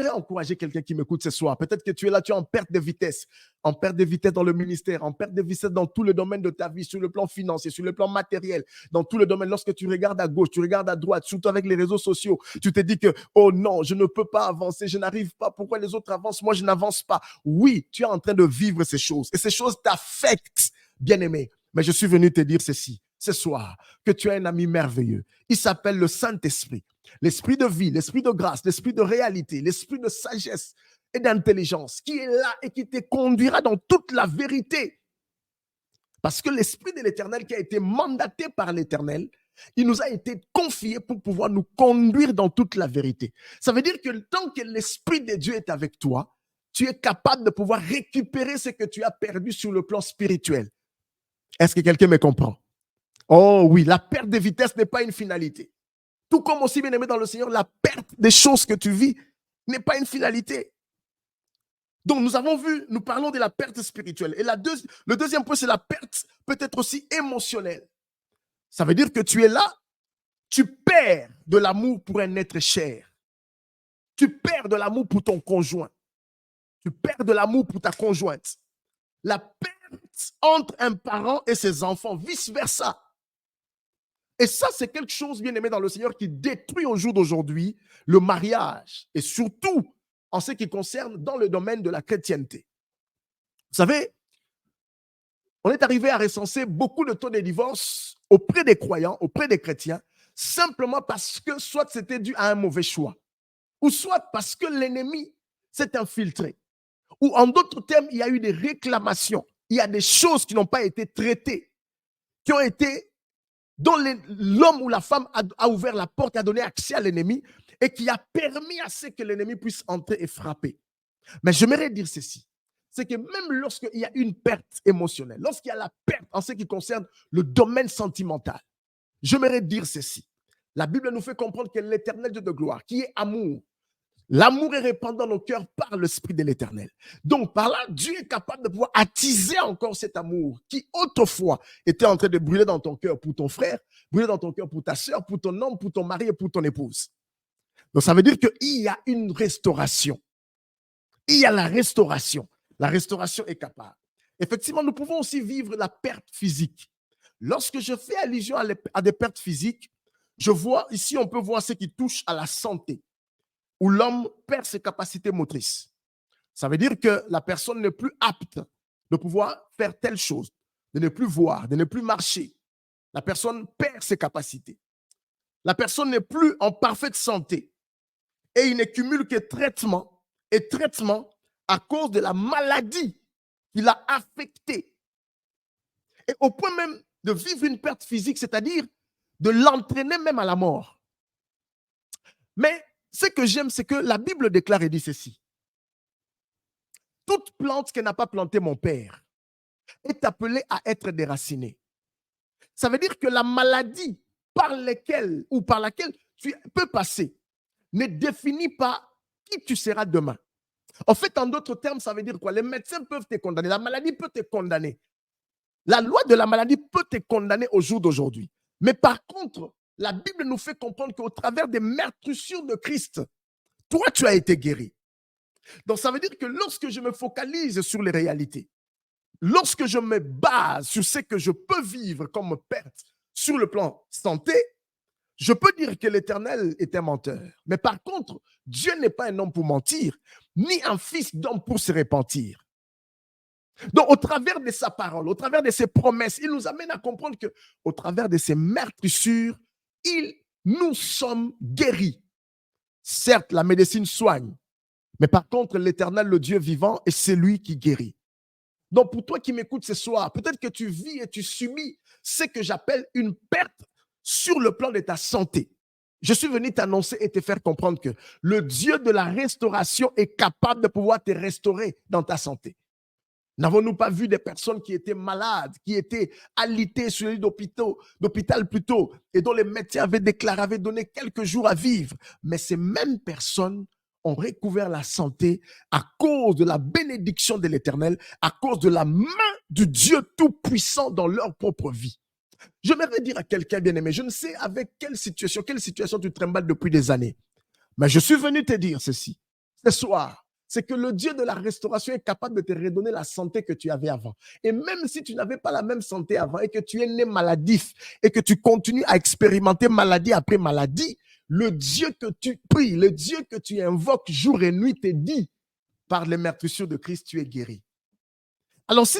J'aimerais encourager quelqu'un qui m'écoute ce soir. Peut-être que tu es là, tu es en perte de vitesse dans le ministère, en perte de vitesse dans tout le domaine de ta vie, sur le plan financier, sur le plan matériel, dans tout le domaine. Lorsque tu regardes à gauche, tu regardes à droite, surtout avec les réseaux sociaux, tu te dis que, oh non, je ne peux pas avancer, je n'arrive pas. Pourquoi les autres avancent, moi je n'avance pas? Oui, tu es en train de vivre ces choses et ces choses t'affectent, bien-aimé. Mais je suis venu te dire ceci, ce soir, que tu as un ami merveilleux. Il s'appelle le Saint-Esprit. L'esprit de vie, l'esprit de grâce, l'esprit de réalité, l'esprit de sagesse et d'intelligence qui est là et qui te conduira dans toute la vérité. Parce que l'esprit de l'Éternel qui a été mandaté par l'Éternel, il nous a été confié pour pouvoir nous conduire dans toute la vérité. Ça veut dire que tant que l'esprit de Dieu est avec toi, tu es capable de pouvoir récupérer ce que tu as perdu sur le plan spirituel. Est-ce que quelqu'un me comprend? Oh oui, la perte de vitesse n'est pas une finalité. Tout comme aussi, bien aimé dans le Seigneur, la perte des choses que tu vis n'est pas une finalité. Donc, nous avons vu, nous parlons de la perte spirituelle. Et le deuxième point, c'est la perte peut-être aussi émotionnelle. Ça veut dire que tu es là, tu perds de l'amour pour un être cher. Tu perds de l'amour pour ton conjoint. Tu perds de l'amour pour ta conjointe. La perte entre un parent et ses enfants, vice-versa. Et ça, c'est quelque chose, bien aimé dans le Seigneur, qui détruit au jour d'aujourd'hui le mariage. Et surtout, en ce qui concerne dans le domaine de la chrétienté. Vous savez, on est arrivé à recenser beaucoup de taux de divorce auprès des croyants, auprès des chrétiens, simplement parce que soit c'était dû à un mauvais choix, ou soit parce que l'ennemi s'est infiltré, ou en d'autres termes, il y a eu des réclamations, il y a des choses qui n'ont pas été traitées, qui ont été dont l'homme ou la femme a ouvert la porte, a donné accès à l'ennemi et qui a permis à ce que l'ennemi puisse entrer et frapper. Mais j'aimerais dire ceci, c'est que même lorsqu'il y a une perte émotionnelle, lorsqu'il y a la perte en ce qui concerne le domaine sentimental, j'aimerais dire ceci. La Bible nous fait comprendre que l'Éternel Dieu de gloire, qui est amour, l'amour est répandu dans nos cœurs par l'Esprit de l'Éternel. Donc, par là, Dieu est capable de pouvoir attiser encore cet amour qui, autrefois, était en train de brûler dans ton cœur pour ton frère, brûler dans ton cœur pour ta soeur, pour ton homme, pour ton mari et pour ton épouse. Donc, ça veut dire qu'il y a une restauration. Il y a la restauration. La restauration est capable. Effectivement, nous pouvons aussi vivre la perte physique. Lorsque je fais allusion à des pertes physiques, je vois, ici, on peut voir ce qui touche à la santé, où l'homme perd ses capacités motrices. Ça veut dire que la personne n'est plus apte de pouvoir faire telle chose, de ne plus voir, de ne plus marcher. La personne perd ses capacités. La personne n'est plus en parfaite santé. Et il ne cumule que traitement et traitement à cause de la maladie qui l'a affecté. Et au point même de vivre une perte physique, c'est-à-dire de l'entraîner même à la mort. Mais ce que j'aime, c'est que la Bible déclare et dit ceci. Toute plante que n'a pas planté mon père est appelée à être déracinée. Ça veut dire que la maladie par laquelle tu peux passer ne définit pas qui tu seras demain. En fait, en d'autres termes, ça veut dire quoi? Les médecins peuvent te condamner, la maladie peut te condamner. La loi de la maladie peut te condamner au jour d'aujourd'hui. Mais par contre, la Bible nous fait comprendre qu'au travers des meurtrissures de Christ, toi, tu as été guéri. Donc, ça veut dire que lorsque je me focalise sur les réalités, lorsque je me base sur ce que je peux vivre comme perte sur le plan santé, je peux dire que l'Éternel est un menteur. Mais par contre, Dieu n'est pas un homme pour mentir, ni un fils d'homme pour se repentir. Donc, au travers de sa parole, au travers de ses promesses, il nous amène à comprendre qu'au travers de ses meurtrissures, nous sommes guéris. Certes, la médecine soigne, mais par contre, l'Éternel, le Dieu vivant, est celui qui guérit. Donc, pour toi qui m'écoutes ce soir, peut-être que tu vis et tu subis ce que j'appelle une perte sur le plan de ta santé. Je suis venu t'annoncer et te faire comprendre que le Dieu de la restauration est capable de pouvoir te restaurer dans ta santé. N'avons-nous pas vu des personnes qui étaient malades, qui étaient alitées sur les lits d'hôpital plutôt, et dont les médecins avaient déclaré, avaient donné quelques jours à vivre. Mais ces mêmes personnes ont recouvert la santé à cause de la bénédiction de l'Éternel, à cause de la main du Dieu Tout-Puissant dans leur propre vie. J'aimerais dire à quelqu'un bien-aimé, je ne sais avec quelle situation tu trimbales depuis des années, mais je suis venu te dire ceci. ce soir, c'est que le Dieu de la restauration est capable de te redonner la santé que tu avais avant. Et même si tu n'avais pas la même santé avant et que tu es né maladif et que tu continues à expérimenter maladie après maladie, le Dieu que tu pries, le Dieu que tu invoques jour et nuit te dit, par les meurtrissures de Christ, tu es guéri. Alors, si